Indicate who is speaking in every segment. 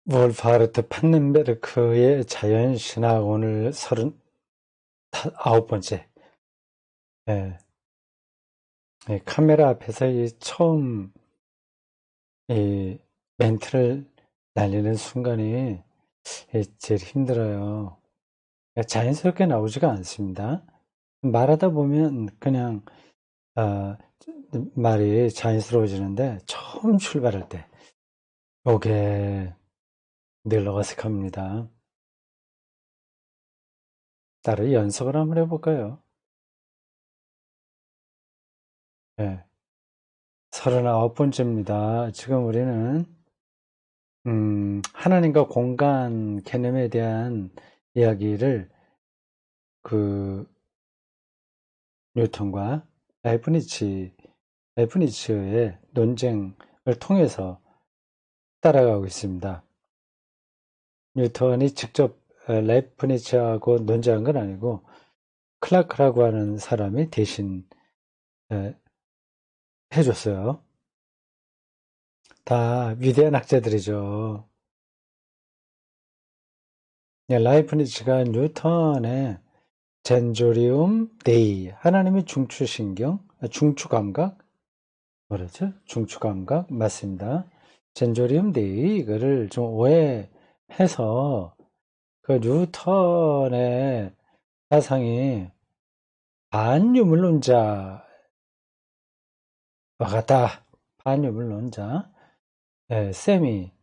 Speaker 1: wolfhard 판넨베르크의 자연신학 오늘 39번째. 예, 카메라 앞에서 처음 이 멘트를 날리는 순간이 제일 힘들어요. 자연스럽게 나오지가 않습니다. 말하다 보면 그냥 말이 자연스러워지는데 처음 출발할 때 요게 늘 어색합니다. 따로 연습을 한번 해볼까요? 네. 39번째입니다. 지금 우리는 하나님과 공간 개념에 대한 이야기를 뉴턴과 라이프니츠의 논쟁을 통해서 따라가고 있습니다. 뉴턴이 직접 라이프니츠하고 논쟁한 건 아니고 클라크라고 하는 사람이 대신 해줬어요. 다 위대한 학자들이죠. 라이프니츠가 뉴턴의 젠조리움 데이, 하나님의 중추감각, 뭐랬죠? 중추감각, 맞습니다. 젠조리움 데이, 이거를 좀 오해해서, 뉴턴의 사상이 반유물론자와 같다. 반유물론자,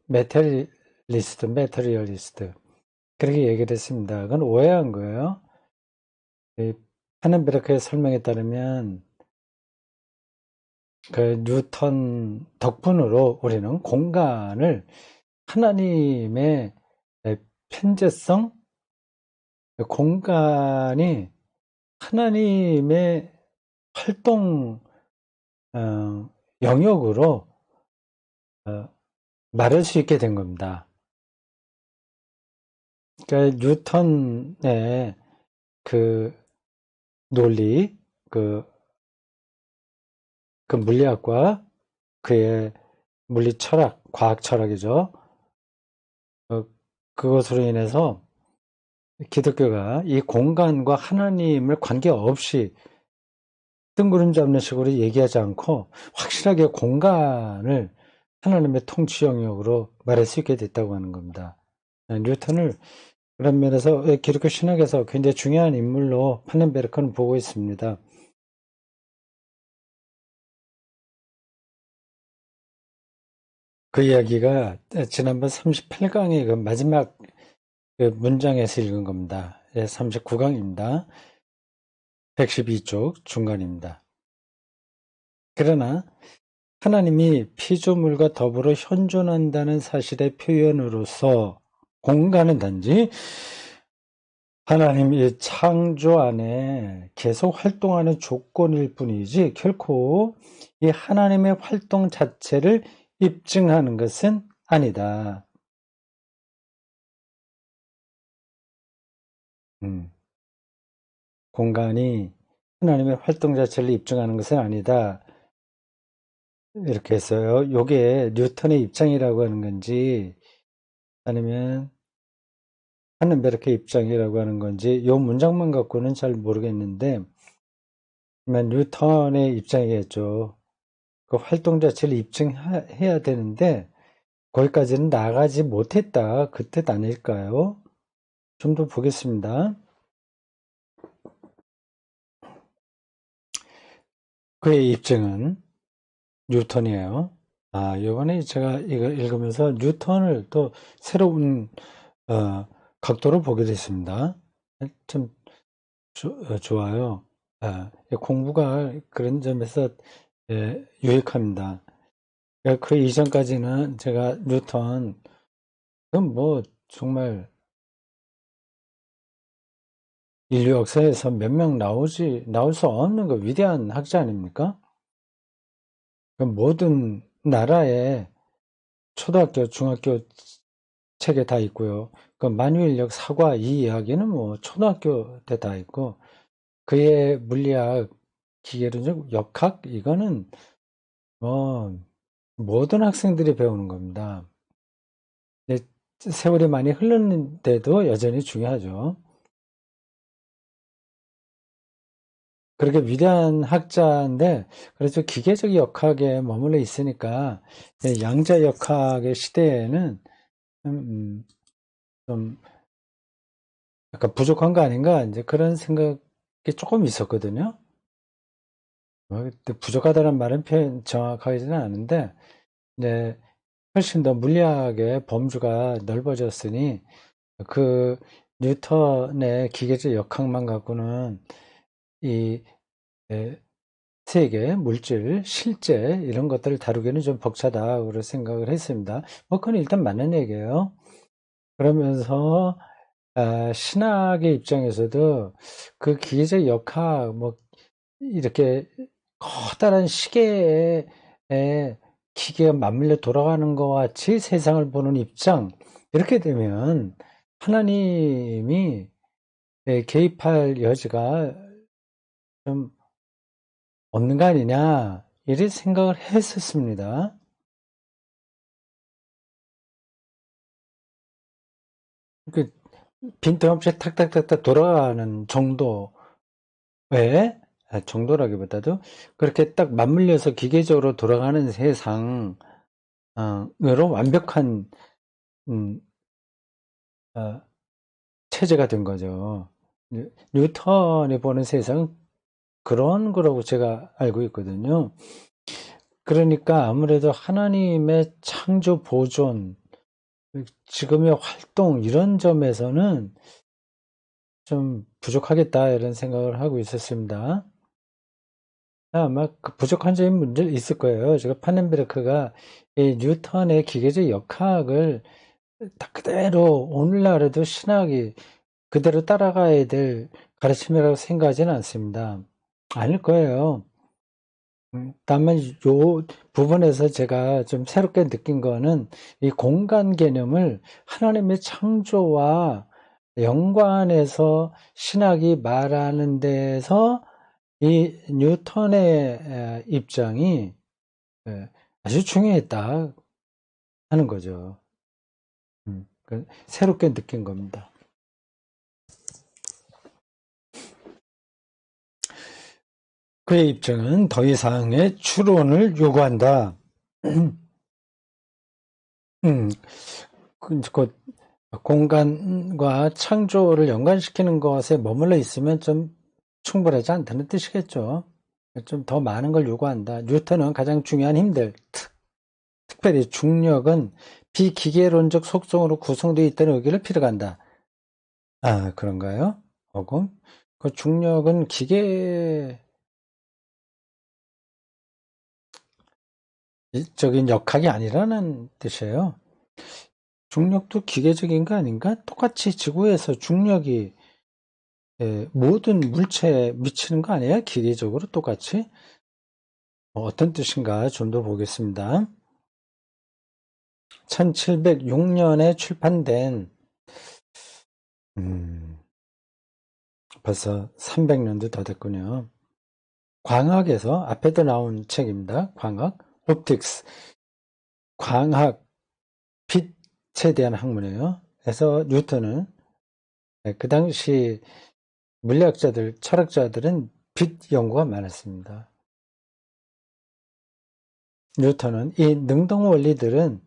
Speaker 1: 메테리얼리스트. 그렇게 얘기를 했습니다. 그건 오해한 거예요. 파넨베르크의 설명에 따르면 뉴턴 덕분으로 우리는 공간을 하나님의 편재성, 공간이 하나님의 활동 영역으로 말할 수 있게 된 겁니다. 그러니까 뉴턴의 논리, 그 물리학과 그의 물리 철학, 과학 철학이죠. 그것으로 인해서 기독교가 이 공간과 하나님을 관계없이 뜬구름 잡는 식으로 얘기하지 않고 확실하게 공간을 하나님의 통치 영역으로 말할 수 있게 됐다고 하는 겁니다. 뉴턴을 그런 면에서 기독교 신학에서 굉장히 중요한 인물로 판넨베르크는 보고 있습니다. 그 이야기가 지난번 38강의 그 마지막 문장에서 읽은 겁니다. 39강입니다. 112쪽 중간입니다. 그러나 하나님이 피조물과 더불어 현존한다는 사실의 표현으로서 공간은 단지 하나님이 창조 안에 계속 활동하는 조건일 뿐이지 결코 이 하나님의 활동 자체를 입증하는 것은 아니다. 공간이 하나님의 활동 자체를 입증하는 것은 아니다. 이렇게 했어요. 요게 뉴턴의 입장이라고 하는 건지 아니면 판넨베르크 입장이라고 하는 건지 요 문장만 갖고는 잘 모르겠는데 뉴턴의 입장이겠죠. 그 활동 자체를 입증해야 되는데 거기까지는 나가지 못했다. 그 뜻 아닐까요? 좀 더 보겠습니다. 그의 입증은 뉴턴이에요. 요번에 제가 이걸 읽으면서 뉴턴을 또 새로운 각도로 보게 됐습니다. 참 좋아요. 공부가 그런 점에서 유익합니다. 그 이전까지는 제가 뉴턴, 뭐 정말 인류 역사에서 몇 명 나올 수 없는 그 위대한 학자 아닙니까? 모든 나라의 초등학교, 중학교 책에 다 있고요. 만유인력 사과 이 이야기는 뭐 초등학교 때 다 있고 그의 물리학, 기계론적 역학 이거는 뭐 모든 학생들이 배우는 겁니다. 세월이 많이 흐르는데도 여전히 중요하죠. 그렇게 위대한 학자인데 그래서 기계적 역학에 머물러 있으니까 양자 역학의 시대에는 좀 약간 부족한 거 아닌가 이제 그런 생각이 조금 있었거든요. 부족하다는 말은 표현 정확하지는 않은데 이제 훨씬 더 물리학의 범주가 넓어졌으니 그 뉴턴의 기계적 역학만 갖고는 이 세계, 물질, 실제 이런 것들을 다루기는 좀 벅차다고 생각을 했습니다. 그건 일단 맞는 얘기예요. 그러면서 신학의 입장에서도 그 기계적 역학, 이렇게 커다란 시계에 기계가 맞물려 돌아가는 것 같이 세상을 보는 입장, 이렇게 되면 하나님이 개입할 여지가 좀 없는 거 아니냐, 이렇게 생각을 했었습니다. 그 빈틈없이 탁탁탁탁 돌아가는 정도라기보다도 그렇게 딱 맞물려서 기계적으로 돌아가는 세상으로 완벽한 체제가 된 거죠. 뉴턴이 보는 세상은 그런 거라고 제가 알고 있거든요. 그러니까 아무래도 하나님의 창조 보존, 지금의 활동 이런 점에서는 좀 부족하겠다 이런 생각을 하고 있었습니다. 아마 그 부족한 점이 문제 있을 거예요. 제가 파넨베르크가 이 뉴턴의 기계적 역학을 다 그대로 오늘날에도 신학이 그대로 따라가야 될 가르침이라고 생각하지는 않습니다. 아닐 거예요. 다만 요 부분에서 제가 좀 새롭게 느낀 거는 이 공간 개념을 하나님의 창조와 연관해서 신학이 말하는 데서 이 뉴턴의 입장이 아주 중요했다 하는 거죠. 새롭게 느낀 겁니다. 그의 입장은 더 이상의 추론을 요구한다. 그 공간과 창조를 연관시키는 것에 머물러 있으면 좀 충분하지 않다는 뜻이겠죠. 좀 더 많은 걸 요구한다. 뉴턴은 가장 중요한 힘들, 특별히 중력은 비기계론적 속성으로 구성되어 있다는 의견을 필요한다. 아, 그런가요? 그럼 그 중력은 기계적인 역학이 아니라는 뜻이에요. 중력도 기계적인 거 아닌가? 똑같이 지구에서 중력이 모든 물체에 미치는 거 아니에요? 기계적으로 똑같이? 어떤 뜻인가 좀 더 보겠습니다. 1706년에 출판된 벌써 300년도 더 됐군요. 광학에서 앞에도 나온 책입니다. 광학, 옵틱스, 광학, 빛에 대한 학문이에요. 그래서 뉴턴은 그 당시 물리학자들, 철학자들은 빛 연구가 많았습니다. 뉴턴은 이 능동 원리들은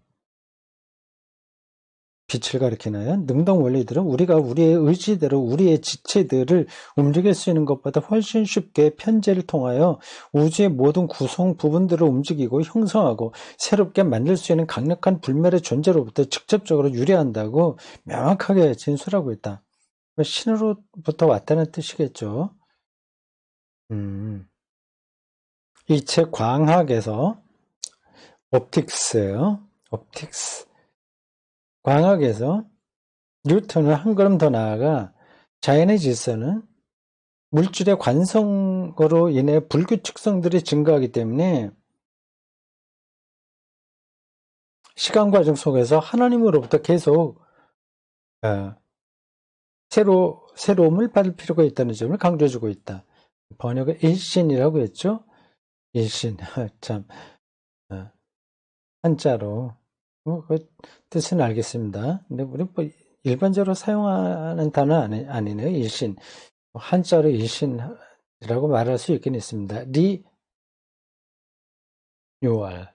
Speaker 1: 빛을 가리키나요? 능동 원리들은 우리가 우리의 의지대로 우리의 지체들을 움직일 수 있는 것보다 훨씬 쉽게 편재를 통하여 우주의 모든 구성 부분들을 움직이고 형성하고 새롭게 만들 수 있는 강력한 불멸의 존재로부터 직접적으로 유래한다고 명확하게 진술하고 있다. 신으로부터 왔다는 뜻이겠죠. 이 책 광학에서 옵틱스예요. 옵틱스. 광학에서 뉴턴은 한 걸음 더 나아가 자연의 질서는 물질의 관성으로 인해 불규칙성들이 증가하기 때문에 시간 과정 속에서 하나님으로부터 계속 새로움을 받을 필요가 있다는 점을 강조해주고 있다. 번역을 일신이라고 했죠. 일신. 참 한자로 그 뜻은 알겠습니다. 근데 우리 뭐 일반적으로 사용하는 단어 아니네요. 일신. 한자로 일신이라고 말할 수 있긴 있습니다. 리뉴얼.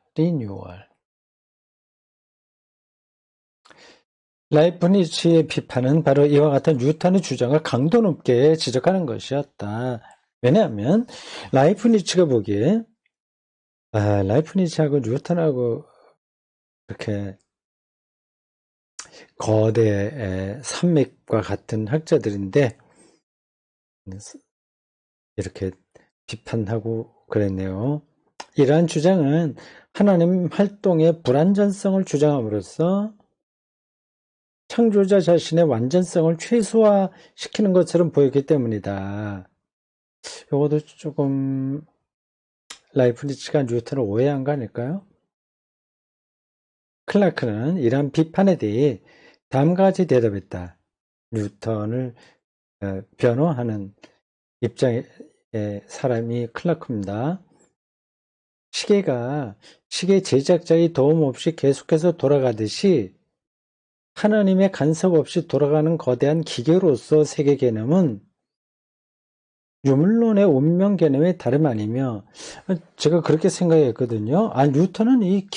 Speaker 1: 라이프니츠의 비판은 바로 이와 같은 뉴턴의 주장을 강도 높게 지적하는 것이었다. 왜냐하면 라이프니츠가 보기에 라이프니츠하고 뉴턴하고 그렇게 거대 산맥과 같은 학자들인데 이렇게 비판하고 그랬네요. 이러한 주장은 하나님 활동의 불완전성을 주장함으로써 창조자 자신의 완전성을 최소화시키는 것처럼 보였기 때문이다. 이것도 조금 라이프니츠가 뉴턴을 오해한 거 아닐까요? 클라크는 이러한 비판에 대해 다음과 같이 대답했다. 뉴턴을 변호하는 입장의 사람이 클라크입니다. 시계가 시계 제작자의 도움 없이 계속해서 돌아가듯이 하나님의 간섭 없이 돌아가는 거대한 기계로서 세계 개념은 유물론의 운명 개념의 다름 아니며 제가 그렇게 생각했거든요. 뉴턴은 이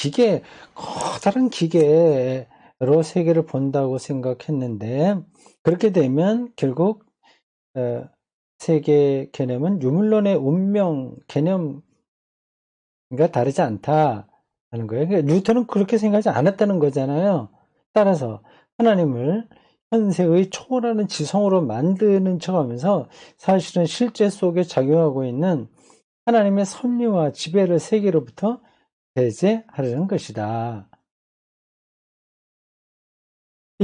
Speaker 1: 커다란 기계로 세계를 본다고 생각했는데 그렇게 되면 결국 세계 개념은 유물론의 운명 개념과 다르지 않다는 거예요. 그러니까 뉴턴은 그렇게 생각하지 않았다는 거잖아요. 따라서 하나님을 현세의 초월하는 지성으로 만드는 척하면서 사실은 실제 속에 작용하고 있는 하나님의 섭리와 지배를 세계로부터 배제하려는 것이다.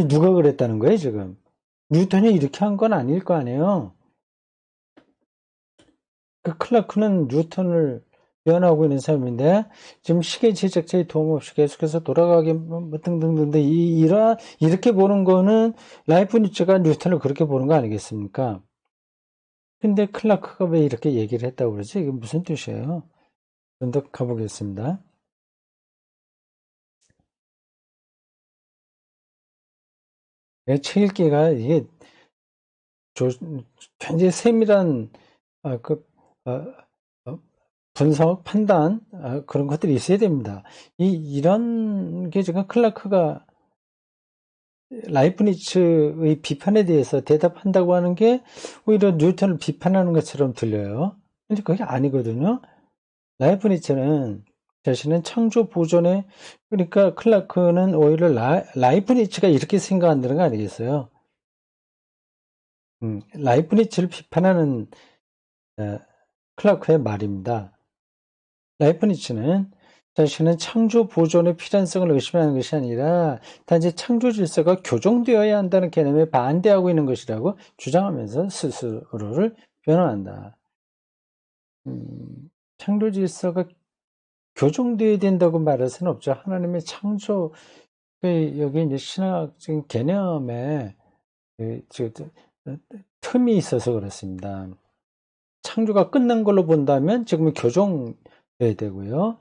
Speaker 1: 누가 그랬다는 거예요, 지금? 뉴턴이 이렇게 한 건 아닐 거 아니에요. 그 클라크는 뉴턴을 변하고 있는 사람인데 지금 시계 제작자의 도움 없이 계속해서 돌아가게 등등등데 이렇게 보는 거는 라이프니츠가 뉴턴을 그렇게 보는 거 아니겠습니까? 근데 클라크가 왜 이렇게 얘기를 했다고 그러지? 이게 무슨 뜻이에요? 좀 더 가보겠습니다. 책 읽기가 이게 굉장히 세밀한 분석, 판단 그런 것들이 있어야 됩니다. 이런 게 지금 클라크가 라이프니츠의 비판에 대해서 대답한다고 하는 게 오히려 뉴턴을 비판하는 것처럼 들려요. 근데 그게 아니거든요. 라이프니츠는 자신은 창조 보존에 그러니까 클라크는 오히려 라이프니츠가 이렇게 생각한다는 거 아니겠어요? 라이프니츠를 비판하는 클라크의 말입니다. 라이프니츠는 자신은 창조 보존의 필연성을 의심하는 것이 아니라 단지 창조 질서가 교정되어야 한다는 개념에 반대하고 있는 것이라고 주장하면서 스스로를 변호한다. 창조 질서가 교정되어야 된다고 말할 수는 없죠. 하나님의 창조, 여기 이제 신학적인 개념에 틈이 있어서 그렇습니다. 창조가 끝난 걸로 본다면 지금은 교정돼야 되고요.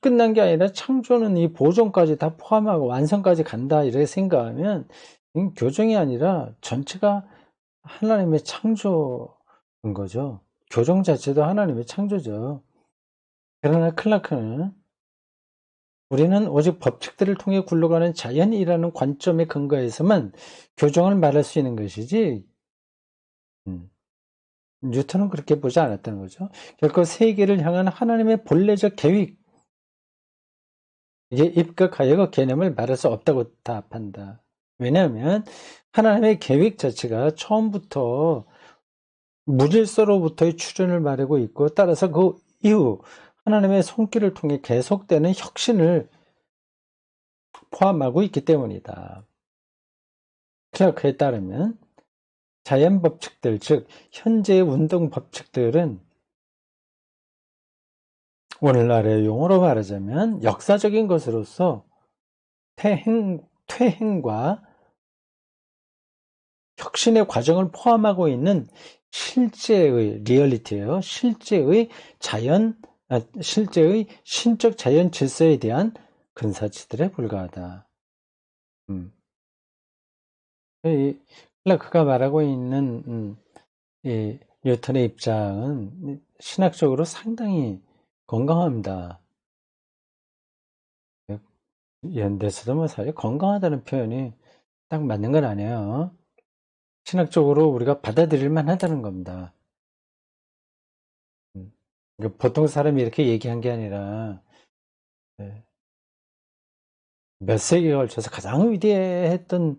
Speaker 1: 끝난 게 아니라 창조는 이 보존까지 다 포함하고 완성까지 간다 이렇게 생각하면 교정이 아니라 전체가 하나님의 창조인 거죠. 교정 자체도 하나님의 창조죠. 그러나 클라크는 우리는 오직 법칙들을 통해 굴러가는 자연이라는 관점에 근거해서만 교정을 말할 수 있는 것이지 뉴턴은 그렇게 보지 않았다는 거죠. 결코 세계를 향한 하나님의 본래적 계획 이게 입각하여 개념을 말할 수 없다고 답한다. 왜냐하면 하나님의 계획 자체가 처음부터 무질서로부터의 출현을 말하고 있고 따라서 그 이후 하나님의 손길을 통해 계속되는 혁신을 포함하고 있기 때문이다. 클라크에 따르면 자연 법칙들, 즉 현재의 운동 법칙들은 오늘날의 용어로 말하자면 역사적인 것으로서 퇴행과 혁신의 과정을 포함하고 있는 실제의 리얼리티예요. 실제의 신적 자연 질서에 대한 근사치들에 불과하다. 클라크가 말하고 있는 이 뉴턴의 입장은 신학적으로 상당히 건강합니다. 연대에서도 뭐 사실 건강하다는 표현이 딱 맞는 건 아니에요. 신학적으로 우리가 받아들일 만하다는 겁니다. 보통 사람이 이렇게 얘기한 게 아니라 몇 세기에 걸쳐서 가장 위대했던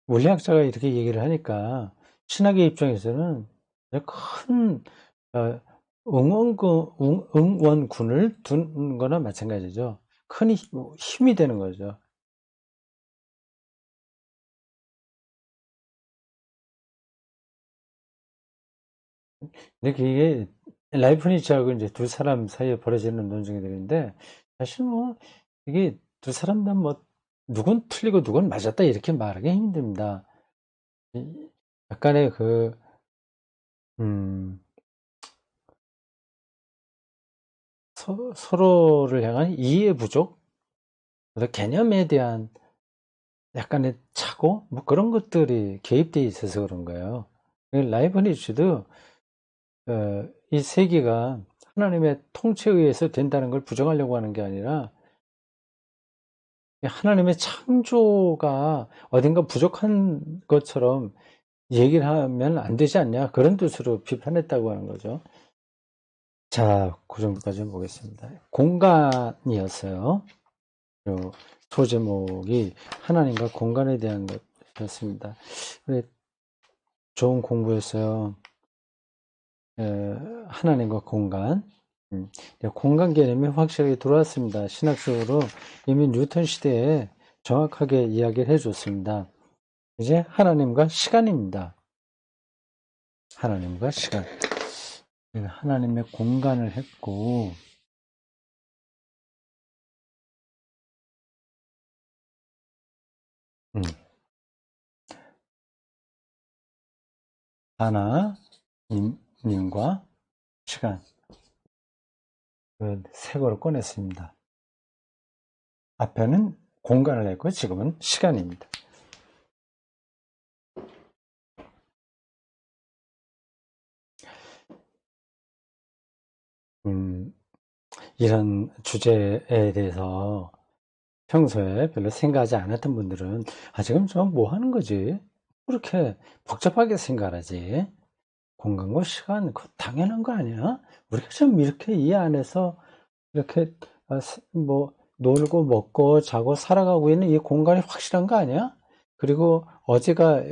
Speaker 1: 물리학자가 이렇게 얘기를 하니까 신학의 입장에서는 큰 응원군을 둔 거나 마찬가지죠. 큰 힘이 되는 거죠. 근데 그게 라이프니츠하고 이제 두 사람 사이에 벌어지는 논쟁들인데 사실 뭐 이게 두 사람 다 뭐 누군 틀리고 누군 맞았다 이렇게 말하기 힘듭니다. 약간의 서로를 향한 이해 부족, 개념에 대한 약간의 착오, 뭐 그런 것들이 개입되어 있어서 그런 거예요. 라이브니츠도 이 세계가 하나님의 통치에 의해서 된다는 걸 부정하려고 하는 게 아니라 하나님의 창조가 어딘가 부족한 것처럼 얘기를 하면 안 되지 않냐, 그런 뜻으로 비판했다고 하는 거죠. 자, 그 정도까지 보겠습니다. 공간이었어요. 소제목이 하나님과 공간에 대한 것이었습니다. 좋은 공부였어요. 하나님과 공간. 공간 개념이 확실하게 들어왔습니다. 신학적으로 이미 뉴턴 시대에 정확하게 이야기를 해줬습니다. 이제 하나님과 시간입니다. 하나님과 시간. 하나님의 공간을 했고, 하나님과 시간. 세 거를 꺼냈습니다. 앞에는 공간을 했고 지금은 시간입니다. 이런 주제에 대해서 평소에 별로 생각하지 않았던 분들은 지금 저 뭐 하는 거지? 그렇게 복잡하게 생각하지? 공간과 시간, 그거 당연한 거 아니야? 우리가 좀 이렇게 이 안에서 이렇게 뭐 놀고 먹고 자고 살아가고 있는 이 공간이 확실한 거 아니야? 그리고 어제가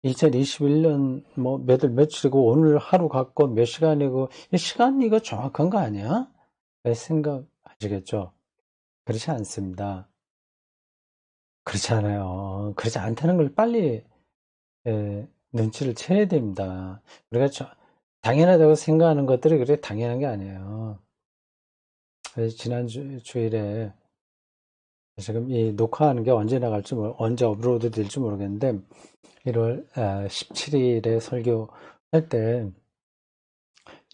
Speaker 1: 2021년 뭐 며칠이고 오늘 하루 같고 몇 시간이고 이 시간 이거 정확한 거 아니야? 생각하시겠죠? 그렇지 않습니다. 그렇지 않아요. 그렇지 않다는 걸 빨리 눈치를 채야 됩니다. 우리가 당연하다고 생각하는 것들이 그렇게 당연한 게 아니에요. 지난 주일에 지금 이 녹화하는 게 언제 나갈지 언제 업로드 될지 모르겠는데 1월 17일에 설교할 때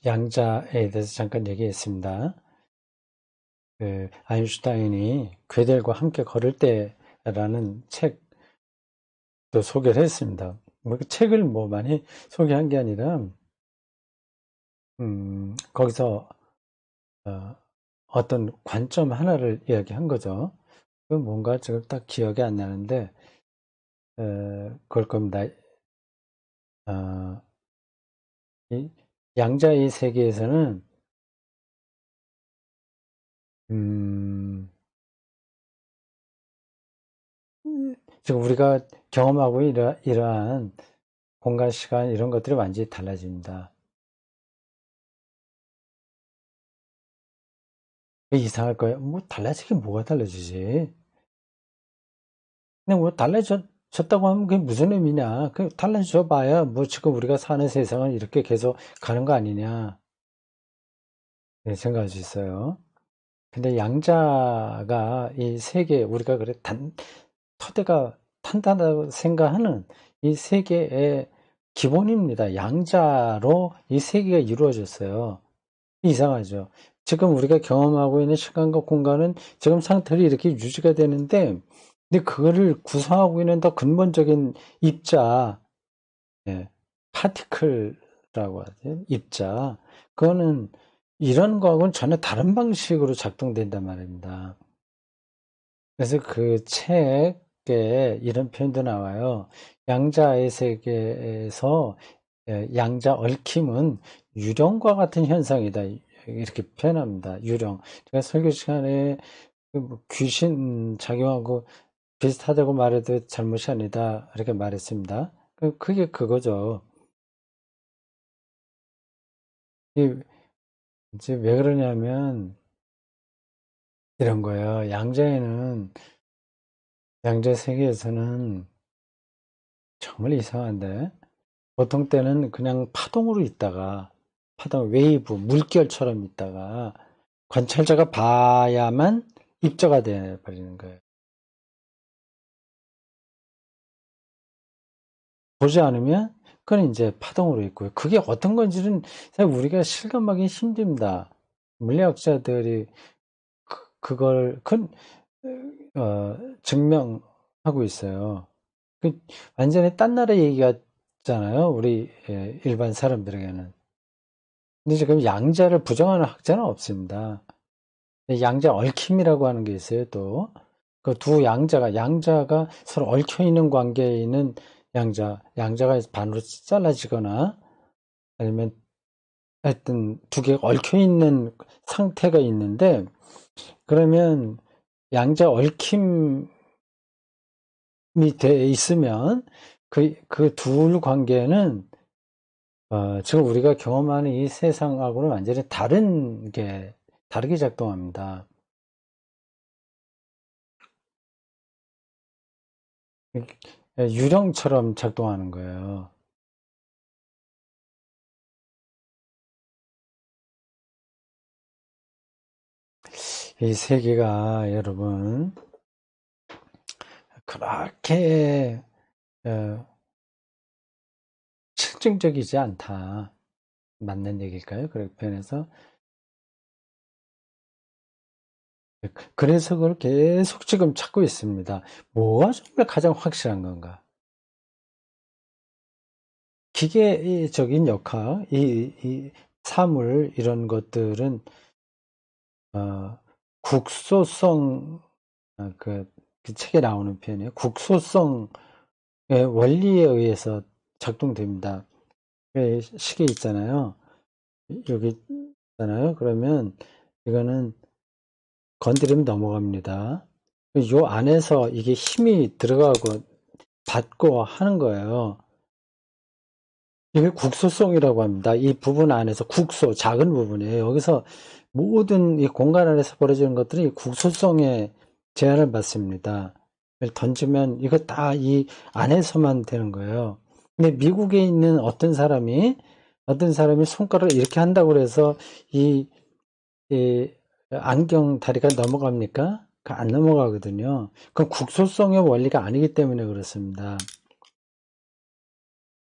Speaker 1: 양자에 대해서 잠깐 얘기했습니다. 아인슈타인이 괴델과 함께 걸을 때라는 책도 소개를 했습니다. 그 책을 뭐 많이 소개한 게 아니라 거기서 어떤 관점 하나를 이야기한 거죠. 뭔가 지금 딱 기억이 안 나는데 그럴 겁니다. 이 양자의 세계에서는 지금 우리가 경험하고 이러한 공간, 시간 이런 것들이 완전히 달라집니다. 이상할 거예요. 뭐 달라지긴 뭐가 달라지지? 근데 뭐 달라졌다고 하면 그게 무슨 의미냐? 그 달라져 봐야 뭐 지금 우리가 사는 세상은 이렇게 계속 가는 거 아니냐? 생각할 수 있어요. 근데 양자가 이 세계, 우리가 그래 터대가 탄탄하다고 생각하는 이 세계의 기본입니다. 양자로 이 세계가 이루어졌어요. 이상하죠. 지금 우리가 경험하고 있는 시간과 공간은 지금 상태로 이렇게 유지가 되는데, 근데 그거를 구성하고 있는 더 근본적인 입자, 예, 파티클이라고 하죠. 입자. 그거는 이런 거하고는 전혀 다른 방식으로 작동된단 말입니다. 그래서 그 책에 이런 표현도 나와요. 양자의 세계에서 양자 얽힘은 유령과 같은 현상이다. 이렇게 표현합니다. 유령. 제가 설교 시간에 뭐 귀신 작용하고 비슷하다고 말해도 잘못이 아니다. 이렇게 말했습니다. 그게 그거죠. 이제 왜 그러냐면 이런 거예요. 양자 세계에서는 정말 이상한데 보통 때는 그냥 파동으로 있다가 웨이브, 물결처럼 있다가 관찰자가 봐야만 입자가 돼버리는 거예요. 보지 않으면 그건 이제 파동으로 있고요. 그게 어떤 건지는 사실 우리가 실감하기 힘듭니다. 물리학자들이 그걸 증명하고 있어요. 완전히 딴 나라 얘기 같잖아요. 우리 일반 사람들에게는. 근데 지금 양자를 부정하는 학자는 없습니다. 양자 얽힘이라고 하는 게 있어요. 또 그 두 양자가 서로 얽혀 있는 관계에 있는 양자가 반으로 잘라지거나 아니면 하여튼 두 개가 얽혀 있는 상태가 있는데, 그러면 양자 얽힘이 돼 있으면 그 둘 관계는 지금 우리가 경험하는 이 세상하고는 완전히 다르게 작동합니다. 유령처럼 작동하는 거예요. 이 세계가 여러분 그렇게 실증적이지 않다. 맞는 얘기일까요? 그렇게 표현해서. 그래서 그걸 계속 지금 찾고 있습니다. 뭐가 정말 가장 확실한 건가? 기계적인 역학, 이 사물, 이런 것들은, 국소성, 그 책에 나오는 표현이에요. 국소성의 원리에 의해서 작동됩니다. 시계 있잖아요. 여기 있잖아요. 그러면 이거는 건드리면 넘어갑니다. 요 안에서 이게 힘이 들어가고 받고 하는 거예요. 이게 국소성이라고 합니다. 이 부분 안에서 작은 부분이에요. 여기서 모든 이 공간 안에서 벌어지는 것들이 국소성에 제한을 받습니다. 던지면 이거 다 이 안에서만 되는 거예요. 근데 미국에 있는 어떤 사람이 손가락을 이렇게 한다고 해서 이 안경 다리가 넘어갑니까? 안 넘어가거든요. 그건 국소성의 원리가 아니기 때문에 그렇습니다.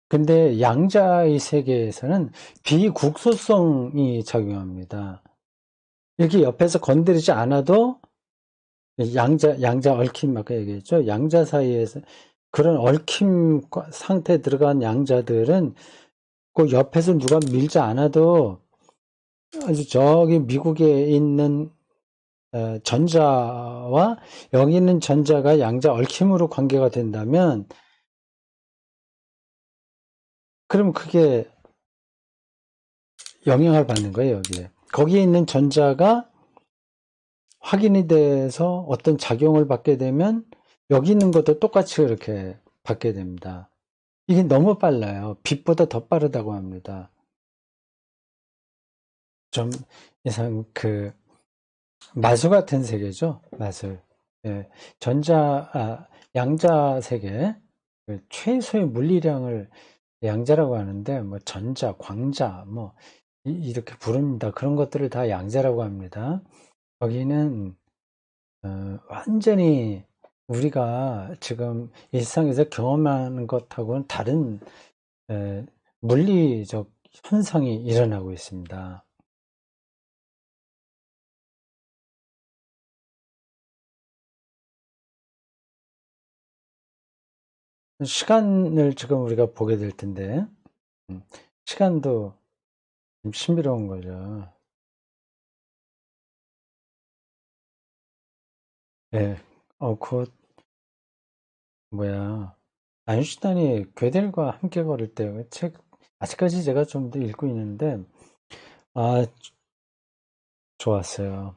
Speaker 1: 근데 양자의 세계에서는 비국소성이 작용합니다. 이렇게 옆에서 건드리지 않아도 양자 얽힘 아까 얘기했죠. 양자 사이에서 그런 얽힘 상태에 들어간 양자들은 그 옆에서 누가 밀지 않아도 아주 저기 미국에 있는 전자와 여기 있는 전자가 양자 얽힘으로 관계가 된다면, 그럼 그게 영향을 받는 거예요, 여기에. 거기에 있는 전자가 확인이 돼서 어떤 작용을 받게 되면 여기 있는 것도 똑같이 그렇게 받게 됩니다. 이게 너무 빨라요. 빛보다 더 빠르다고 합니다. 좀 이상 마술 같은 세계죠. 마술. 예. 양자 세계, 최소의 물리량을 양자라고 하는데, 뭐 전자, 광자, 뭐 이렇게 부릅니다. 그런 것들을 다 양자라고 합니다. 거기는 완전히 우리가 지금 일상에서 경험하는 것하고는 다른 물리적 현상이 일어나고 있습니다. 시간을 지금 우리가 보게 될 텐데, 시간도 좀 신비로운 거죠. 예, 아인슈타인이 괴델과 함께 걸을 때 책, 아직까지 제가 좀 더 읽고 있는데, 아, 좋았어요.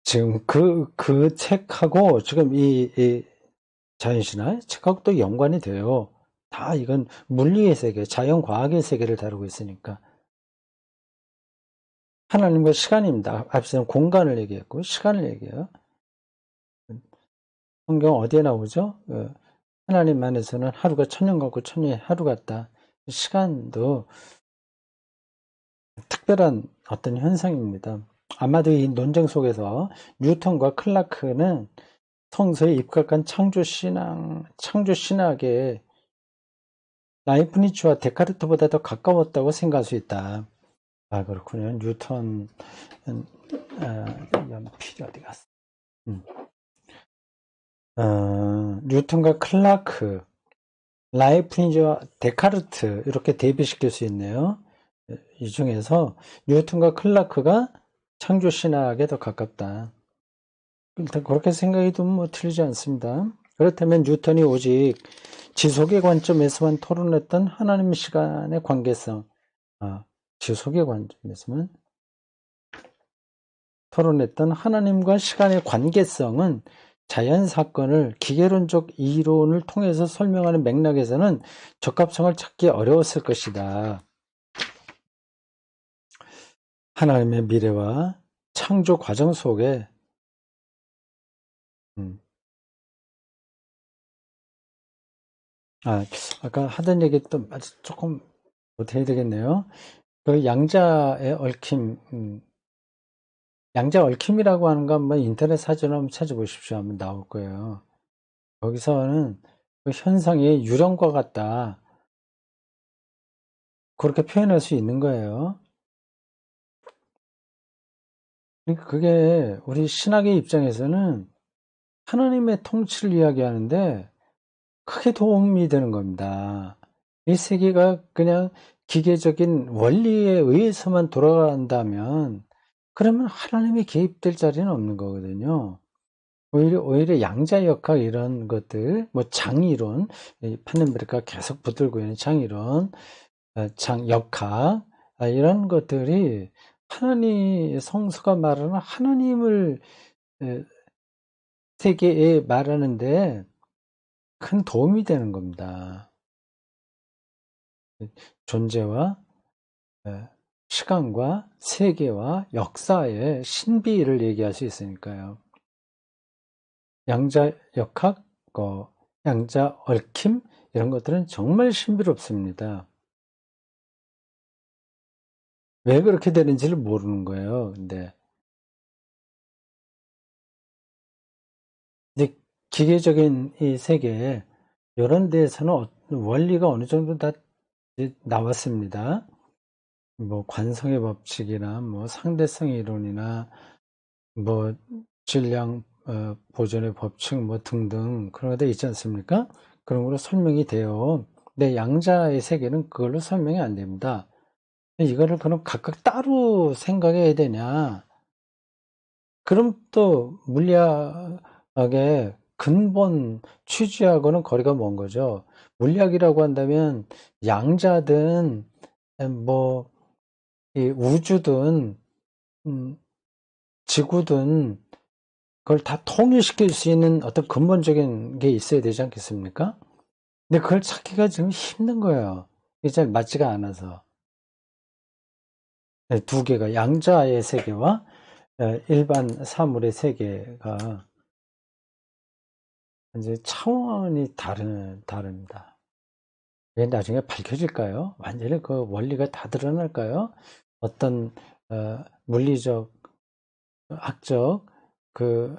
Speaker 1: 지금 그 책하고 지금 이 자연신화 책하고 또 연관이 돼요. 다 이건 물리의 세계, 자연과학의 세계를 다루고 있으니까. 하나님과 시간입니다. 앞서는 공간을 얘기했고, 시간을 얘기해요. 성경 어디에 나오죠? 하나님 안에서는 하루가 천년 같고 천년이 하루 같다. 시간도 특별한 어떤 현상입니다. 아마도 이 논쟁 속에서 뉴턴과 클라크는 성서에 입각한 창조신학의 라이프니츠와 데카르트보다 더 가까웠다고 생각할 수 있다. 아, 그렇군요. 뉴턴은, 연필이 어디 갔어? 뉴턴과 클라크, 라이프니츠와 데카르트, 이렇게 대비시킬 수 있네요. 이 중에서 뉴턴과 클라크가 창조신학에 더 가깝다. 일단 그렇게 생각해도 뭐 틀리지 않습니다. 그렇다면 뉴턴이 오직 지속의 관점에서만 토론했던 하나님 시간의 관계성, 지속의 관점에서만 토론했던 하나님과 시간의 관계성은 자연 사건을 기계론적 이론을 통해서 설명하는 맥락에서는 적합성을 찾기 어려웠을 것이다. 하나님의 미래와 창조 과정 속에 아까 하던 얘기 또 조금 못해야 되겠네요. 그 양자의 얽힘, 양자 얽힘이라고 하는 거 한번 인터넷 사진을 한번 찾아보십시오. 하면 나올 거예요. 거기서는 그 현상이 유령과 같다. 그렇게 표현할 수 있는 거예요. 그러니까 그게 우리 신학의 입장에서는 하나님의 통치를 이야기하는데 크게 도움이 되는 겁니다. 이 세계가 그냥 기계적인 원리에 의해서만 돌아간다면 그러면 하나님이 개입될 자리는 없는 거거든요. 오히려 양자역학 이런 것들, 뭐 장이론, 판넨베르크가 계속 붙들고 있는 장이론, 역학, 이런 것들이 하나님, 성서가 말하는 하나님을 세계에 말하는데 큰 도움이 되는 겁니다. 존재와 시간과 세계와 역사의 신비를 얘기할 수 있으니까요. 양자역학, 양자 얽힘 이런 것들은 정말 신비롭습니다. 왜 그렇게 되는지를 모르는 거예요. 근데 이제 기계적인 이 세계에 이런 데에서는 원리가 어느 정도 다 나왔습니다. 뭐 관성의 법칙이나 뭐 상대성 이론이나 뭐 질량 보존의 법칙 뭐 등등 그런 것들 있지 않습니까? 그런 걸로 설명이 돼요. 근데 양자의 세계는 그걸로 설명이 안 됩니다. 이거를 그럼 각각 따로 생각해야 되냐? 그럼 또 물리학의 근본 취지하고는 거리가 먼 거죠. 물리학이라고 한다면 양자든 뭐 이 우주든 지구든 그걸 다 통일시킬 수 있는 어떤 근본적인 게 있어야 되지 않겠습니까? 근데 그걸 찾기가 좀 힘든 거예요. 이게 잘 맞지가 않아서. 두 개가 양자의 세계와 일반 사물의 세계가 이제 차원이 다릅니다. 이게 나중에 밝혀질까요? 완전히 그 원리가 다 드러날까요? 어떤 물리적, 학적 그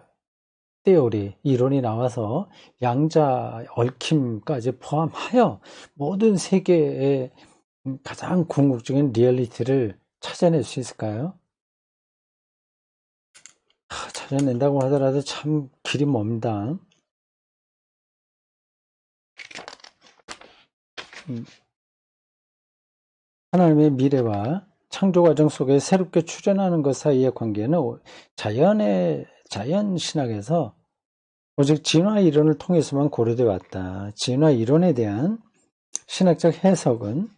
Speaker 1: 이론이 나와서 양자 얽힘까지 포함하여 모든 세계의 가장 궁극적인 리얼리티를 찾아낼 수 있을까요? 찾아낸다고 하더라도 참 길이 멉니다. 하나님의 미래와 창조 과정 속에 새롭게 출현하는 것 사이의 관계는 자연 신학에서 오직 진화 이론을 통해서만 고려되어 왔다. 진화 이론에 대한 신학적 해석은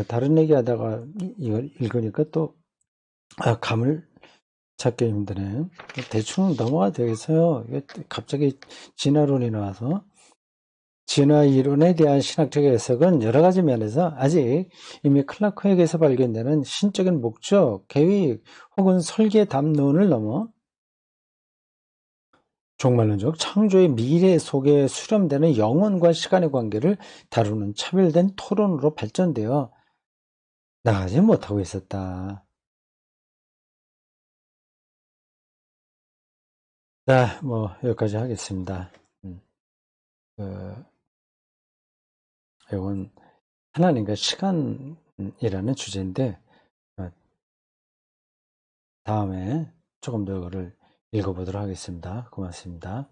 Speaker 1: 다른 얘기하다가 이걸 읽으니까 또 감을 찾기 힘드네. 대충 넘어가 되겠어요. 이게 갑자기 진화론이 나와서. 진화 이론에 대한 신학적 해석은 여러 가지 면에서 아직 이미 클라크에게서 발견되는 신적인 목적, 계획 혹은 설계 담론을 넘어 종말론적 창조의 미래 속에 수렴되는 영혼과 시간의 관계를 다루는 차별된 토론으로 발전되어 나가지 못하고 있었다. 자, 여기까지 하겠습니다. 이건 하나님과 시간이라는 주제인데, 다음에 조금 더 이거를 읽어보도록 하겠습니다. 고맙습니다.